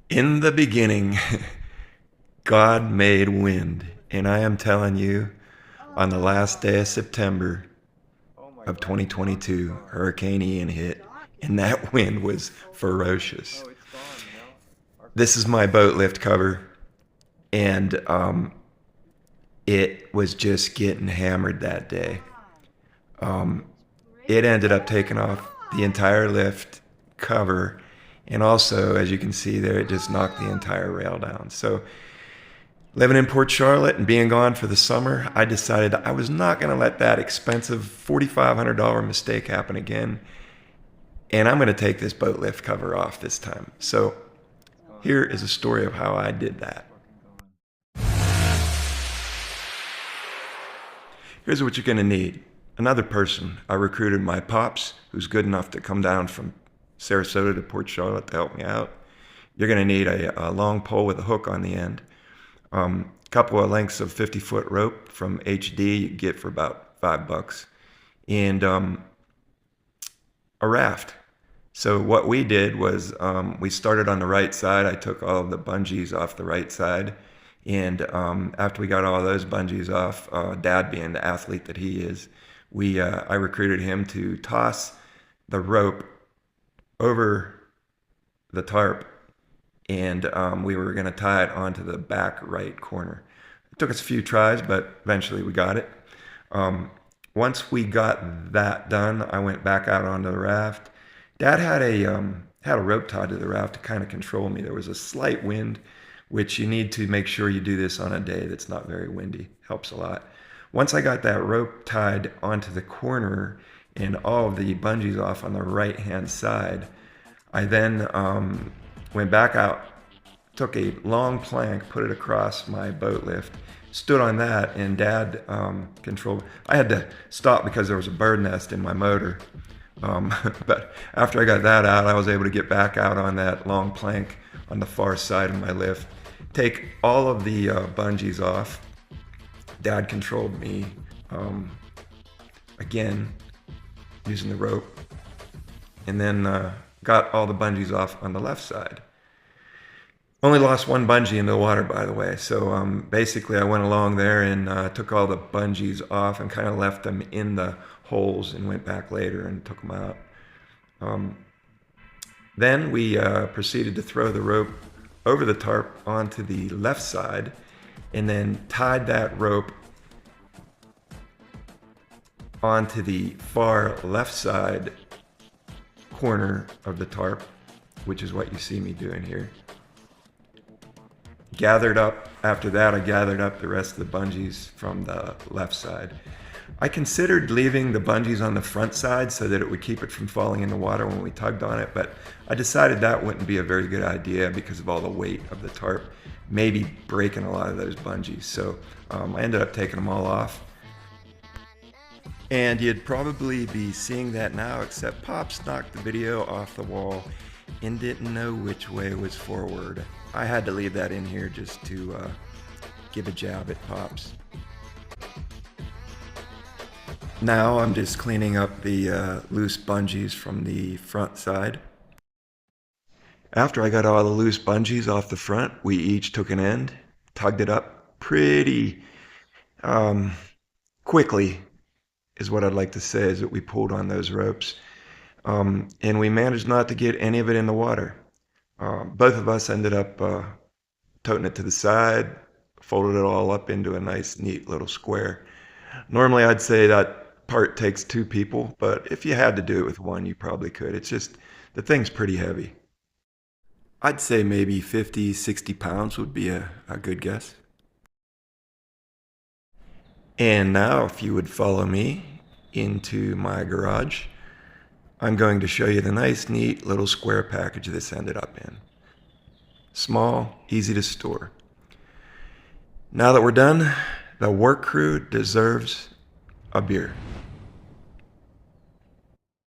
In the beginning, God made wind, and I am telling you, on the last day of September of 2022, Hurricane Ian hit, and that wind was ferocious. This is my boat lift cover, and it was just getting hammered that day. It ended up taking off the entire lift cover, and also, as you can see there, it just knocked the entire rail down. So living in Port Charlotte and being gone for the summer, I decided I was not going to let that expensive $4,500 mistake happen again. And I'm going to take this boat lift cover off this time. So here is a story of how I did that. Here's what you're going to need. Another person. I recruited my pops, who's good enough to come down from Sarasota to Port Charlotte to help me out. You're going to need a long pole with a hook on the end. Couple of lengths of 50-foot rope from HD you get for about $5, and a raft. So what we did was we started on the right side. I took all of the bungees off the right side, and after we got all those bungees off, Dad being the athlete that he is, I recruited him to toss the rope over the tarp, and we were going to tie it onto the back right corner. It took us a few tries, but eventually we got it. Once we got that done, I went back out onto the raft. Dad had a rope tied to the raft to kind of control me. There was a slight wind, which you need to make sure you do this on a day that's not very windy. Helps a lot. Once I got that rope tied onto the corner and all of the bungees off on the right-hand side, I then went back out, took a long plank, put it across my boat lift, stood on that, and Dad controlled. I had to stop because there was a bird nest in my motor. But after I got that out, I was able to get back out on that long plank on the far side of my lift, take all of the bungees off. Dad controlled me again using the rope, and then got all the bungees off on the left side. Only lost one bungee in the water, by the way. So basically I went along there and took all the bungees off and kind of left them in the holes and went back later and took them out. Then we proceeded to throw the rope over the tarp onto the left side, and then tied that rope onto the far left side corner of the tarp, which is what you see me doing here. After that, I gathered up the rest of the bungees from the left side. I considered leaving the bungees on the front side so that it would keep it from falling in the water when we tugged on it, but I decided that wouldn't be a very good idea because of all the weight of the tarp, maybe breaking a lot of those bungees. So I ended up taking them all off. And you'd probably be seeing that now, except Pops knocked the video off the wall and didn't know which way was forward. I had to leave that in here just to give a jab at Pops. Now I'm just cleaning up the loose bungees from the front side. After I got all the loose bungees off the front, we each took an end, tugged it up pretty quickly, is what I'd like to say, is that we pulled on those ropes. And we managed not to get any of it in the water. Both of us ended up toting it to the side, folded it all up into a nice, neat little square. Normally I'd say that part takes two people, but if you had to do it with one, you probably could. It's just, the thing's pretty heavy. I'd say maybe 50, 60 pounds would be a good guess. And now, if you would follow me into my garage, I'm going to show you the nice, neat little square package this ended up in. Small, easy to store. Now that we're done, the work crew deserves a beer.